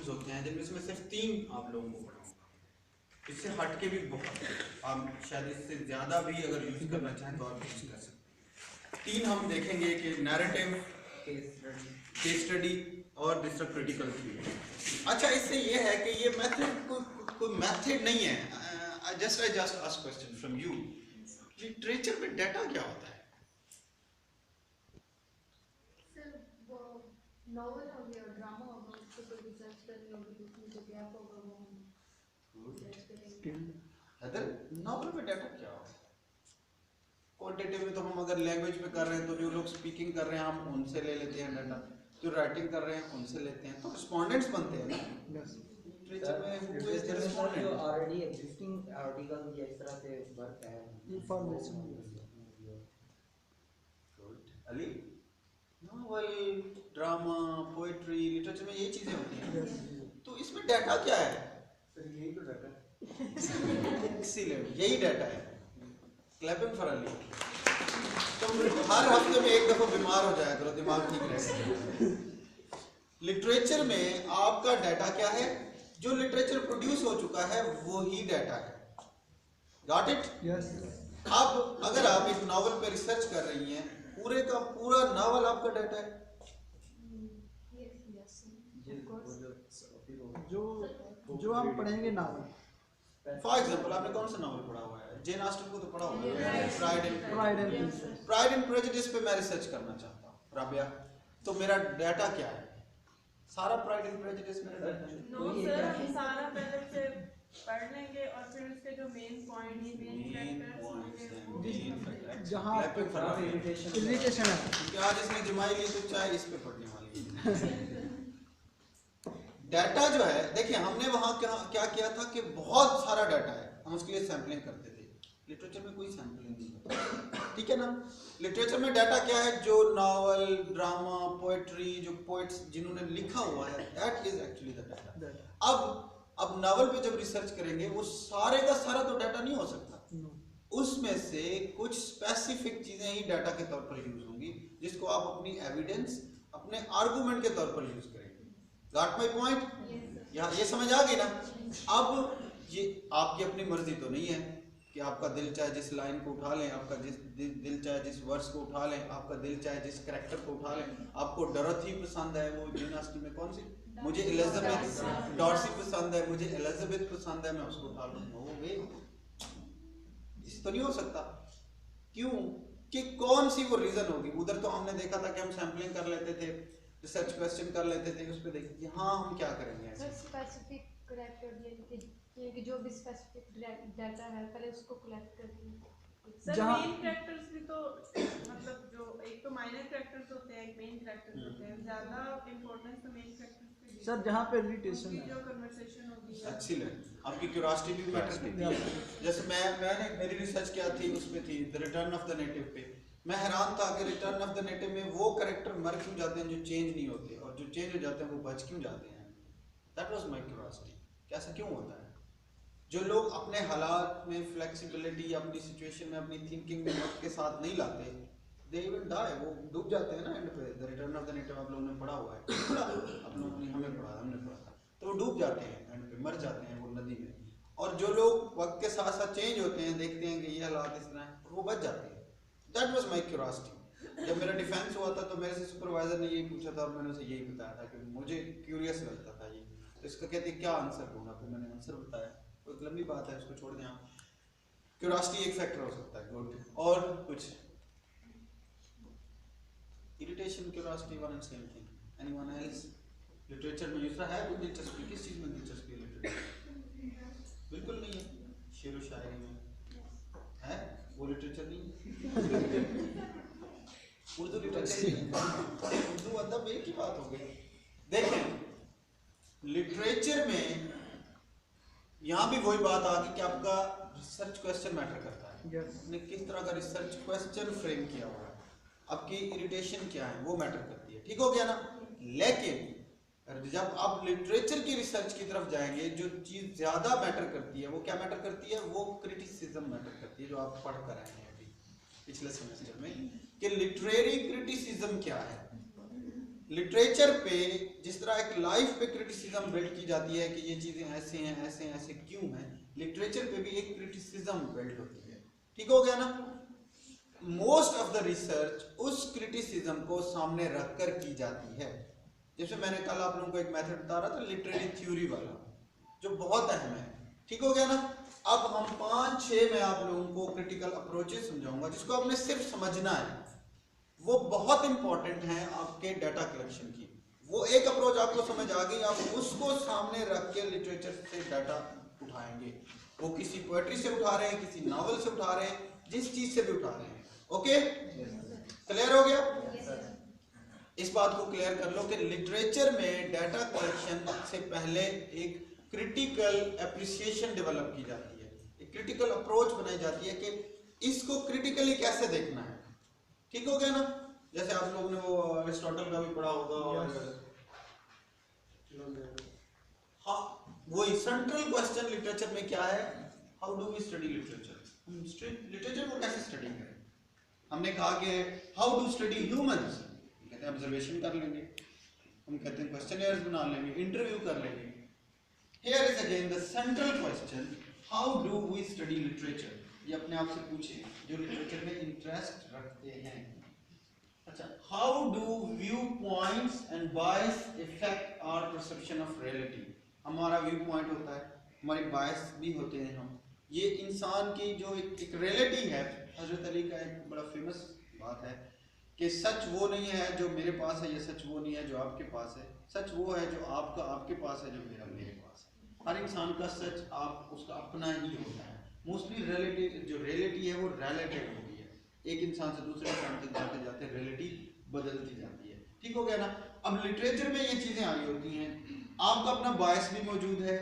Use होते हैं, जिनमें से सिर्फ 3 आप लोगों को पढ़ाऊंगा। इससे हट के भी बहुत आप शायद इससे ज़्यादा भी अगर यूज करना चाहें तो आप यूज कर सकते हैं। 3 हम देखेंगे कि नैरेटिव, केस स्टडी और दूसरा क्रिटिकल थ्योरी। अच्छा, इससे ये है कि ये मेथड कोई मेथड नहीं है। I just ask question from you, literature में डाटा क्या होता है? नॉवल हो गया, ड्रामा हो गया, उसको कोई रिसर्च करनी होगी तो उसमें जो गैप होगा वो हम रिसर्च करेंगे। अदर नॉवल में डाटा क्या होगा? क्वांटिटेटिव में तो हम अगर लैंग्वेज पे कर रहे हैं तो जो लोग स्पीकिंग कर रहे हैं हम उनसे ले लेते हैं डाटा, जो राइटिंग कर रहे हैं उनसे लेते हैं, तो रिस्पोंडेंट्स बनते हैं ना। लिटरेचर में who is the respondent? जो ऑलरेडी एग्जिस्टिंग आर्टिकल जिस तरह से वर्क है information. Ali, novel, drama, poetry, literature में ये चीजें होती हैं, तो इसमें डाटा क्या है? सर यही तो डाटा है। एक्सीलेंट, यही डाटा है। Clapping for Ali. तुम हर हफ्ते में एक दफा बीमार हो जाया करो, दिमाग ठीक रहेगा। लिटरेचर में आपका डाटा क्या है? जो लिटरेचर प्रोड्यूस हो चुका है वो ही डाटा है। Got it? यस। अब अगर आप एक नॉवल पे रिसर्च कर रही हैं, पूरे का पूरा नॉवल आपका डाटा है। जो हम पढ़ेंगे नावल, फॉर एग्जांपल आपने कौन सा नॉवल पढ़ा हुआ है? जेन ऑस्टन को तो पढ़ा हुआ है, प्राइड एंड प्रेजुडिस पे मैं रिसर्च करना चाहता हूँ, राबिया, तो मेरा डाटा क्या है? सारा प्राइड एंड प्रेजुडिस मेरा डाटा है। नो सर, हम सारा पहले से पढ़ लेंगे और फिर उसके जो मेन पॉइंट फैक्टर्स होंगे जहाँ इरिटेशन है, क्योंकि आज इसने जमाई ली तो चाहे इस पे पढ़ने वाली है। डाटा जो है, देखिए हमने वहां क्या किया था कि बहुत सारा डाटा है, हम उसके लिए सैम्पलिंग करते थे। लिटरेचर में कोई सैम्पलिंग नहीं होता, ठीक है ना। लिटरेचर में डाटा क्या है? जो नॉवल, ड्रामा, पोएट्री, जो पोएट्स जिन्होंने लिखा हुआ है, that is actually the data. अब नॉवल पे जब रिसर्च करेंगे वो सारे का सारा तो डाटा नहीं हो सकता, उसमें से कुछ स्पेसिफिक चीजें ही डाटा के तौर पर यूज होंगी, जिसको आप अपनी एविडेंस, अपने आर्गुमेंट के तौर पर यूज करेंगे। Got my point? ये समझ आ गई ना। अब ये आपकी अपनी मर्जी तो नहीं है कि आपका दिल चाहे जिस लाइन को उठा लें, आपका दिल चाहे जिस वर्स को उठा लें, आपका दिल चाहे जिस कैरेक्टर को उठा लें। आपको डॉरोथी पसंद है, वो जेन ऑस्टन में कौन सी, मुझे एलिजाबेथ डॉर्सी पसंद है, मुझे एलिजाबेथ पसंद है, मैं उसको उठा लूँ। नो वे, इस तो नहीं हो सकता। क्यों? कि कौन सी वो रीजन होगी? उधर तो हमने देखा था कि हम सैम्पलिंग कर लेते थे, रिसर्च क्वेश्चन कर लेते थे, उस पे देखिए हाँ हम क्या करेंगे ऐसे। स्पेसिफिक करेक्टर कि जो भी स्पेसिफिक डाटा है पहले उसको कलेक्ट करके। सर मेन कैरेक्टर्स भी तो मतलब जो एक तो माइनर कैरेक्टर्स होते हैं, एक मेन कैरेक्टर्स होते हैं, ज्यादा इंपॉर्टेंस तो मेन कैरेक्टर्स पे दी। सर जहाँ पे इरिटेशन उनकी है, जो कन्वर्सेशन होगी। एक्सीलेंट, आपकी क्यूरियोसिटी भी मैटर करती है। जैसे मैंने मेरी रिसर्च क्या थी, उसमें थी the return of the native पे। मैं हैरान था कि रिटर्न ऑफ द नेटिव में वो कैरेक्टर मर क्यों जाते हैं जो चेंज नहीं होते, और जो चेंज हो जाते हैं वो बच क्यों जाते हैं। दैट वाज माय क्यूरियोसिटी, कैसा क्यों होता है? जो लोग अपने हालात में फ्लेक्सिबिलिटी, अपनी सिचुएशन में, अपनी थिंकिंग में वक्त के साथ नहीं लाते, दे विल डाई, वो डूब जाते हैं ना एंड पे। The return of the native आप लोगों ने पढ़ा हुआ है, आप लोगों ने, हमने पढ़ा था, तो वो डूब जाते हैं एंड पे, मर जाते हैं वो नदी में। और जो लोग वक्त के साथ साथ चेंज होते हैं, देखते हैं कि ये हालात इस तरह है, वो बच जाते हैं। That was my curiosity. जब मेरा डिफेंस हुआ था तो मेरे से सुपरवाइजर ने यही पूछा था और मैंने उसे यही बताया था कि मुझे क्यूरियस लगता था ये, तो इसका कहते क्या आंसर दूंगा, फिर मैंने आंसर बताया। कोई लंबी बात है, उसको छोड़ दें आप। क्यूरियोसिटी एक फैक्टर हो सकता है, गुड। और कुछ irritation, curiosity, one and same thing. Anyone else? Literature में दूसरा है कोई दिलचस्पी? किस चीज में दिलचस्पी है लिटरेचर? बिल्कुल नहीं है। शेर व शायरी में है, वो लिटरेचर नहीं है। उर्दू लिटरेचर, उर्दू अदब एक ही बात हो गई। देखें लिटरेचर में यहाँ भी वही बात आ गई कि आपका रिसर्च क्वेश्चन मैटर करता है। आपने किस तरह का रिसर्च क्वेश्चन फ्रेम किया हुआ है, आपकी इरिटेशन क्या है, वो मैटर करती है। ठीक हो गया ना। लेकिन जब आप लिटरेचर की रिसर्च की तरफ जाएंगे, जो चीज ज्यादा मैटर करती है वो क्या मैटर करती है? वो क्रिटिसिज्म मैटर करती है, जो आप पढ़ कर आए हैं अभी पिछले सेमेस्टर में, कि लिटरेरी क्रिटिसिज्म क्या है। लिटरेचर पे जिस तरह एक लाइफ पे क्रिटिसिज्म बिल्ड की जाती है कि ये चीजें ऐसे हैं ऐसे हैं ऐसे क्यों हैं, लिटरेचर पे भी एक क्रिटिसिज्म बिल्ड होती है। ठीक हो गया ना? मोस्ट ऑफ द रिसर्च उस क्रिटिसिज्म को सामने रखकर की जाती है। जैसे मैंने कल आप लोगों को एक मेथड बता रहा था लिटरेरी थ्योरी वाला, जो बहुत अहम है। ठीक हो गया ना? अब हम 5-6 में आप लोगों को क्रिटिकल अप्रोचेस समझाऊंगा जिसको आपने सिर्फ समझना है, वो बहुत इंपॉर्टेंट है आपके डाटा कलेक्शन की। वो एक अप्रोच आपको समझ आ गई, आप उसको सामने रख के लिटरेचर से डाटा उठाएंगे। वो किसी पोएट्री से उठा रहे हैं, किसी नावल से उठा रहे हैं, जिस चीज से भी उठा रहे हैं। ओके, क्लियर हो गया? इस बात को क्लियर कर लो कि लिटरेचर में डाटा कलेक्शन से पहले एक क्रिटिकल एप्रिसिएशन डेवलप की जाती है, एक क्रिटिकल अप्रोच बनाई जाती है कि इसको क्रिटिकली कैसे देखना है। ठीक हो गया ना? जैसे आप लोगों ने वो अरिस्टोटल का भी पढ़ा होगा और हाँ, वही सेंट्रल क्वेश्चन लिटरेचर में क्या है, how do we study literature. हम लिटरेचर को कैसे स्टडी करें? हमने कहा कि हाउ डू स्टडी ह्यूमंस, कहते हैं ऑब्जर्वेशन कर लेंगे, हम कहते हैं क्वेश्चनर्स बना लेंगे, इंटरव्यू कर लेंगे। Here is again the central question, how do we study literature. ये अपने आप से पूछें जो लिटरेचर में इंटरेस्ट रखते हैं। अच्छा, how do viewpoints and bias affect our perception of reality. हमारा व्यू पॉइंट होता है, हमारे बायस भी होते हैं हम। ये इंसान की जो एक रियलिटी है, हजरत अली का एक बड़ा फेमस बात है कि सच वो नहीं है जो मेरे पास है, या सच वो नहीं है जो आपके पास है, सच वो है जो आपका आपके पास है, जो मेरा मेरे पास है। हर इंसान का सच आप उसका अपना ही होता है। मोस्टली रियलिटी, जो रियलिटी है वो रिलेटिव होती है, एक इंसान से दूसरे इंसान तक जाते जाते रियलिटी बदलती जाती है। ठीक हो गया ना? अब लिटरेचर में ये चीजें आई होती हैं, आपका अपना बायस भी मौजूद है।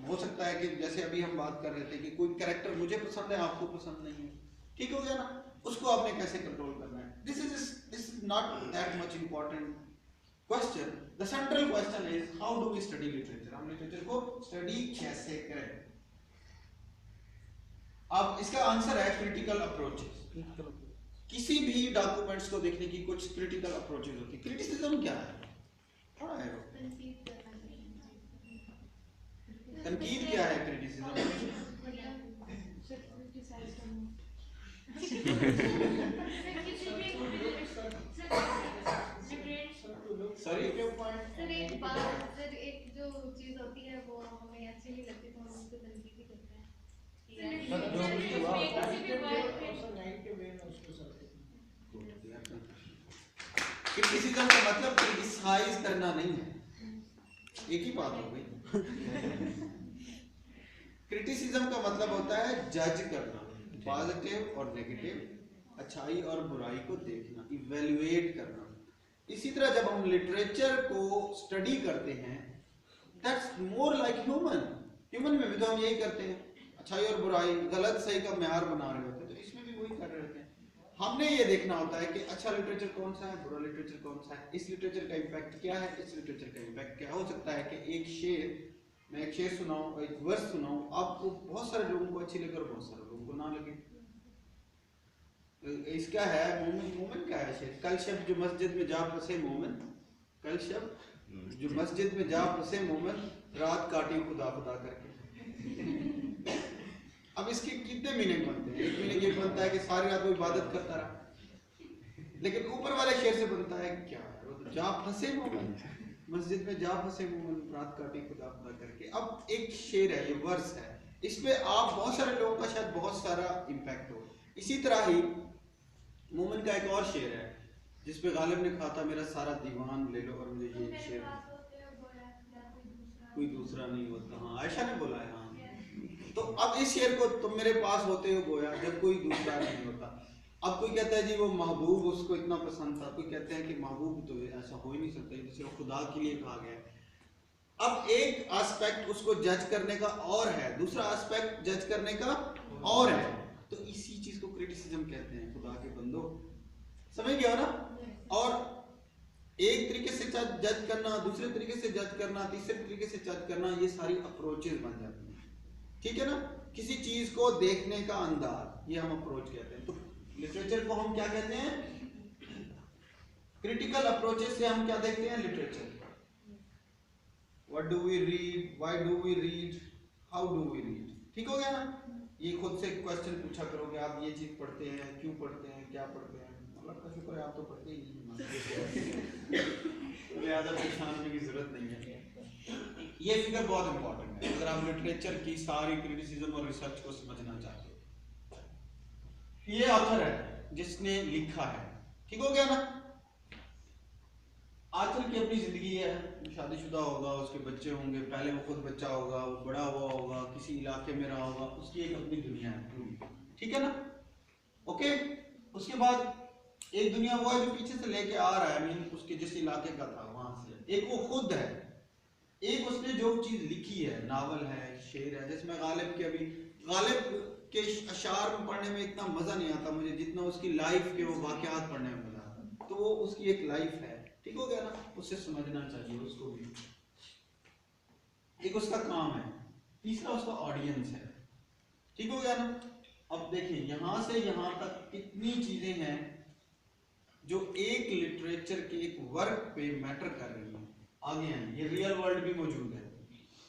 हो सकता है कि जैसे अभी हम बात कर रहे थे कि कोई कैरेक्टर मुझे पसंद है, आपको पसंद नहीं है। ठीक हो गया ना? उसको आपने कैसे कंट्रोल करना है। This is not that much important question. The central question is how do we study literature. हम लिटरेचर को स्टडी कैसे करें। अब इसका आंसर है क्रिटिकल अप्रोचेस। किसी भी डॉक्यूमेंट्स को देखने की कुछ क्रिटिकल अप्रोचेस होती है। क्रिटिसिज्म क्या है? थोड़ा है, तनकीद क्या है? क्रिटिसिज्म सॉरी सर एक बात, सर एक जो चीज होती है वो हमें अच्छी नहीं लगती तो हम उसको तनकीद ही करते हैं। क्रिटिसिज्म का मतलब क्रिटिसाइज करना नहीं है, एक ही बात हो गई। क्रिटिसिज्म का मतलब होता है जज करना, पॉजिटिव और नेगेटिव, अच्छाई और बुराई को देखना, इवैल्यूएट करना। इसी तरह जब हम लिटरेचर को स्टडी करते हैं, दैट्स मोर लाइक ह्यूमन में भी तो हम यही करते हैं, अच्छाई और बुराई, गलत सही का म्यार बना रहे होते हैं, तो इसमें भी वही कर रहे होते हैं। हमने ये देखना होता है कि अच्छा लिटरेचर कौन सा है, बुरा लिटरेचर कौन सा है, इस लिटरेचर का इम्पैक्ट क्या है, इस लिटरेचर का इम्पैक्ट क्या हो सकता है। कि एक शेर, मैं एक शेर सुनाऊं, एक वर्स सुनाऊं, आपको बहुत सारे लोगों को अच्छी लगे और बहुत सारे लोगों को ना लगे। इसका है मोमिन का है शेर, कल शब जो मस्जिद में जा फंसे मोमिन, कल शब जो मस्जिद में जा फंसे मोमिन, रात काटी खुदा खुदा करके। अब इसके कितने मीनिंग बनते हैं? एक मीनिंग ये बनता है कि सारी रात वो इबादत करता रहा, लेकिन ऊपर वाले शेर से बनता है क्या, जा फंसे मोमिन, मस्जिद में जा फंसे मोमिन, रात काटी खुदा खुदा करके। अब एक शेर है, ये वर्स है, इस पे आप बहुत सारे लोगों का शायद बहुत सारा इम्पैक्ट हो। इसी तरह ही मोमिन का एक और शेर है जिसपे गालिब ने कहा था मेरा सारा दीवान ले लो और मुझे ये शेर, कोई दूसरा नहीं होता। हाँ, आयशा ने बोला है। हाँ, तो अब इस शेर को तुम मेरे पास होते हो गोया जब कोई दूसरा नहीं होता। अब कोई कहता है जी वो महबूब उसको इतना पसंद था, कोई कहते हैं कि महबूब तो ऐसा हो ही नहीं सकता, जिसे खुदा के लिए कहा गया। अब एक एस्पेक्ट उसको जज करने का और है, दूसरा एस्पेक्ट जज करने का और है, तो इसी चीज को क्रिटिसिज्म कहते हैं। खुदा के बंदो, समझ गया ना? और एक तरीके से जज करना, दूसरे तरीके से जज करना, तीसरे तरीके से जज करना, ये सारी अप्रोचेस बन जाती हैं। ठीक है ना? किसी चीज को देखने का अंदाज, ये हम अप्रोच कहते हैं। तो लिटरेचर को हम क्या कहते हैं? क्रिटिकल अप्रोचेस से हम क्या देखते हैं? Literature. What do we read, why do we read, how do we read. ठीक हो गया ना? ये खुद से क्वेश्चन पूछा करोगे आप, ये चीज पढ़ते हैं, क्यों पढ़ते हैं, क्या पढ़ते हैं। मतलब का शुक्र है आप तो पढ़ते ही नहीं, लिहाजा परेशान होने की जरूरत नहीं है। ये फिगर बहुत इंपॉर्टेंट है अगर आप लिटरेचर की सारी क्रिटिसिज्म और रिसर्च को समझना चाहते हो। ये ऑथर है जिसने लिखा है, ठीक हो गया ना? ऑथर की अपनी जिंदगी है, शादीशुदा होगा, उसके बच्चे होंगे, पहले वो खुद बच्चा होगा, वो बड़ा हुआ होगा, किसी इलाके में रहा होगा, उसकी एक अपनी दुनिया है पूरी, ठीक है ना? ओके। उसके बाद एक दुनिया वो है जो पीछे से लेके आ रहा है, मीन उसके जिस इलाके का था वहां से। एक वो खुद है, एक उसने जो चीज लिखी है, नावल है, शेर है। जिसमें गालिब के अभी गालिब के अशार में पढ़ने में इतना मजा नहीं आता मुझे जितना उसकी लाइफ के वो वाकयात पढ़ने में मजा आता। तो वो उसकी एक लाइफ है, ठीक हो गया ना? उससे समझना चाहिए उसको भी। एक उसका काम है, तीसरा उसका ऑडियंस है, ठीक हो गया ना? अब देखिए यहां से यहां तक कितनी चीजें हैं जो एक लिटरेचर के एक वर्क पे मैटर कर रही हैं। आगे हैं, ये रियल वर्ल्ड भी मौजूद है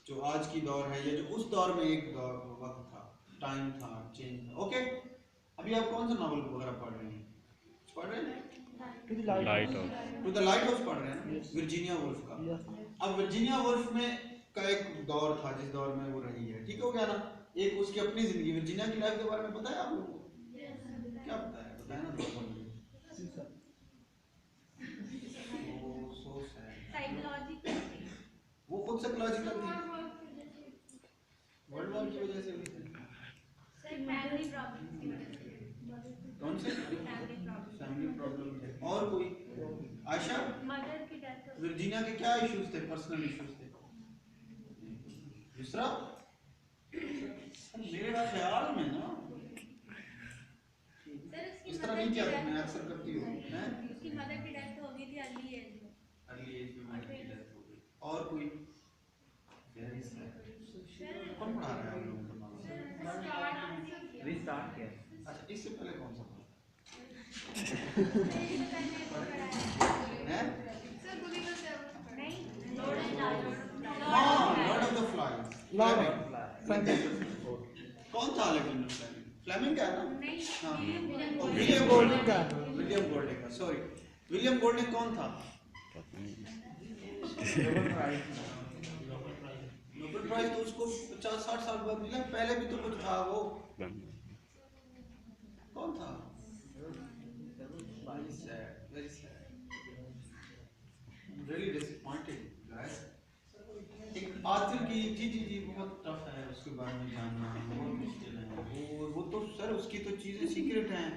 जो आज की दौर है या जो उस दौर में एक दौर वक्त था, टाइम था, चेंज था। ओके। अभी आप कौन सा नॉवल वगैरह पढ़ रहे हैं? पढ़ रहे हैं to the light to the lighthouse पढ़ रहे हैं ना, वर्जीनिया वुल्फ का। अब वर्जीनिया वुल्फ में का एक दौर था जिस दौर में वो रही है, ठीक हो गया ना? एक उसकी अपनी जिंदगी, वर्जीनिया की लाइफ के बारे में पता है आप लोगों को? क्या पता है? बताया ना दोस्तों। वो खुद साइकोलॉजिकल थी, वर्ल्ड वॉर की वजह से हुई थी। कौन से? फैमिली प्रॉब्लम थे। और कोई? आयशा, मदर की डेथ। वर्जीनिया के क्या इश्यूज थे? पर्सनल इश्यूज थे। दूसरा मेरे ख्याल में ना इस तरह नहीं किया तुमने, अक्सर करती हो हैं? उसकी मदर की डेथ हो गई थी अर्ली एज में। अर्ली एज में मदर की डेथ हो गई। और कोई? Very sad. कौन पढ़ा रहा है हम लोगों को? रिस्टार्ट किया। अच्छा, इससे पहले कौन सा पढ़ा है? हाँ, लॉर्ड ऑफ द फ्लाइज। कौन था लेकिन फ्लेमिंग का है ना? हाँ, विलियम गोल्डिंग का। विलियम गोल्डिंग का, सॉरी। विलियम गोल्डिंग कौन था? नोबेल प्राइज तो उसको 50-60 साल बाद मिला, पहले भी तो कुछ था। वो कौन था? Very sad. Really disappointed, guys. एक आथिर की जी बहुत टफ है, उसके बारे में जानना बहुत मुश्किल है। वो तो सर उसकी तो चीजें सीक्रेट हैं।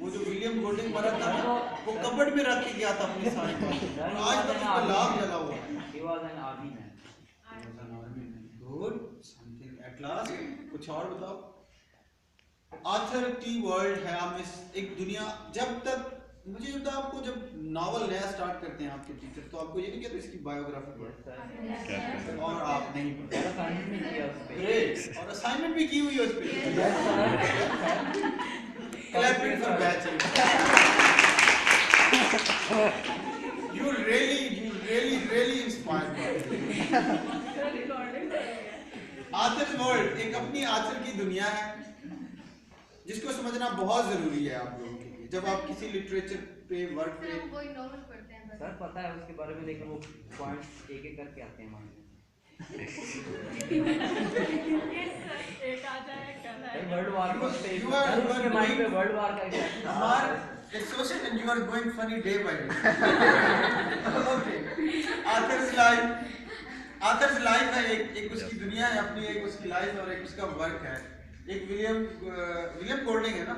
वो जो विलियम गोल्डिंग मरा था ना, वो कबर्ड में रख के गया था अपनी सारी बातें, और आज तक उसका लाभ जला हुआ है। He was an army man. Good, something at last. कुछ और बताओ। आथर की वर्ल्ड है, आप एक दुनिया। जब तक मुझे जब आपको जब नावल नया स्टार्ट करते हैं आपके टीचर, तो आपको ये नहीं कहते इसकी बायोग्राफी पढ़, और आप नहीं पढ़ते। ग्रेट, और असाइनमेंट भी की हुई है उस पे। Clapping for batch. You really inspired me. Author world एक अपनी आथर की दुनिया है जिसको समझना बहुत जरूरी है आप लोगों के लिए जब आप किसी लिटरेचर पे वर्क पे। हम कोई नॉवल पढ़ते हैं सर पता है उसके बारे में, लेकिन वो पॉइंट्स एक एक करके आते हैं माइंड में। एक आ जाए क्या है? वर्ल्ड वार का You are उसके माइंड पे वर्ल्ड वार का इफेक्ट था। हमार exhaustion and you are going funny day by day. Okay. Author's life है, एक उसकी दुनिया है अपनी, एक उसकी लाइफ और एक उसका वर्क है। एक विलियम गोल्डिंग है ना,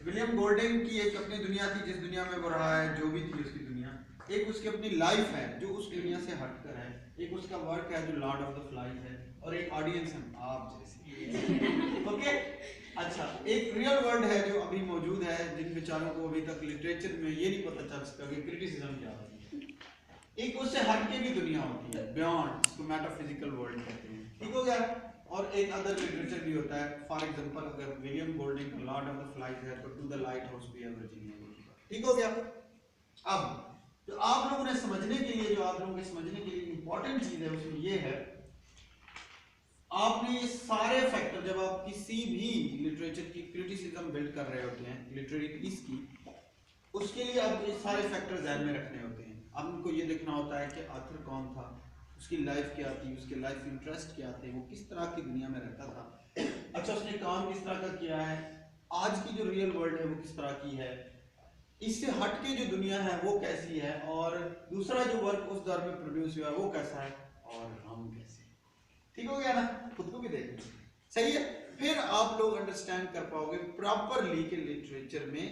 विलियम गोल्डिंग की एक अपनी दुनिया थी जिस दुनिया में वो रहा है, जो भी थी उसकी दुनिया। एक उसकी अपनी लाइफ है जो उस दुनिया से हटकर है, एक उसका वर्क है जो लॉर्ड ऑफ द फ्लाइज है, और एक ऑडियंस है आप जैसे। ओके, अच्छा, एक रियल वर्ल्ड है जो अभी मौजूद है, जिन बेचारों को अभी तक लिटरेचर में ये नहीं पता चल सका कि क्रिटिसिज्म क्या होती है। एक उससे हटके भी दुनिया होती है, बियॉन्ड, इसको मेटाफिजिकल वर्ल्ड कहते हैं, ठीक हो गया। और एक अदर लिटरेचर भी होता है, फॉर एग्जांपल अगर विलियम गोल्डिंग का लॉर्ड ऑफ द फ्लाइज है तो टू द लाइट हाउस भी है वर्जीनिया, ठीक हो गया। अब तो आप लोगों ने समझने के लिए, जो आप लोगों के समझने के लिए इंपॉर्टेंट चीज है उसमें ये है, आपने ये सारे फैक्टर, जब आप किसी भी लिटरेचर की क्रिटिसिज्म बिल्ड कर रहे होते हैं, लिटरेरी पीस की, उसके लिए आप ये सारे फैक्टर ध्यान में रखने होते हैं। आपको ये देखना होता है कि आथर कौन था, उसकी लाइफ क्या थी, उसके लाइफ इंटरेस्ट क्या थे, वो किस तरह की दुनिया में रहता था, अच्छा उसने काम किस तरह का किया है, आज की जो रियल वर्ल्ड है वो किस तरह की है, इससे हटके जो दुनिया है वो कैसी है, और दूसरा जो वर्क उस दौर में प्रोड्यूस हुआ है वो कैसा है, और हम कैसे। ठीक हो गया ना, खुद को भी देखना सही है। फिर आप लोग अंडरस्टैंड कर पाओगे प्रॉपरली कि लिटरेचर में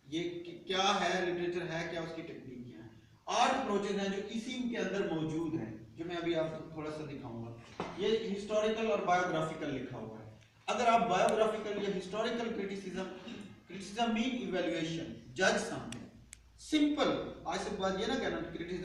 ये क्या है, लिटरेचर है क्या, उसकी टेक्निक क्या है। 8 अप्रोचेज हैं जो इसी के अंदर मौजूद हैं, जो मैं अभी आपको थोड़ा सा दिखाऊंगा। ये हिस्टोरिकल और बायोग्राफिकल लिखा हुआ है। अगर आप बायोग्राफिकल या हिस्टोरिकल क्रिटिसिज्म मीन इवैल्यूएशन, जज समथिंग, सिंपल। आज से बात ये ना कहना क्रिटिसिज्म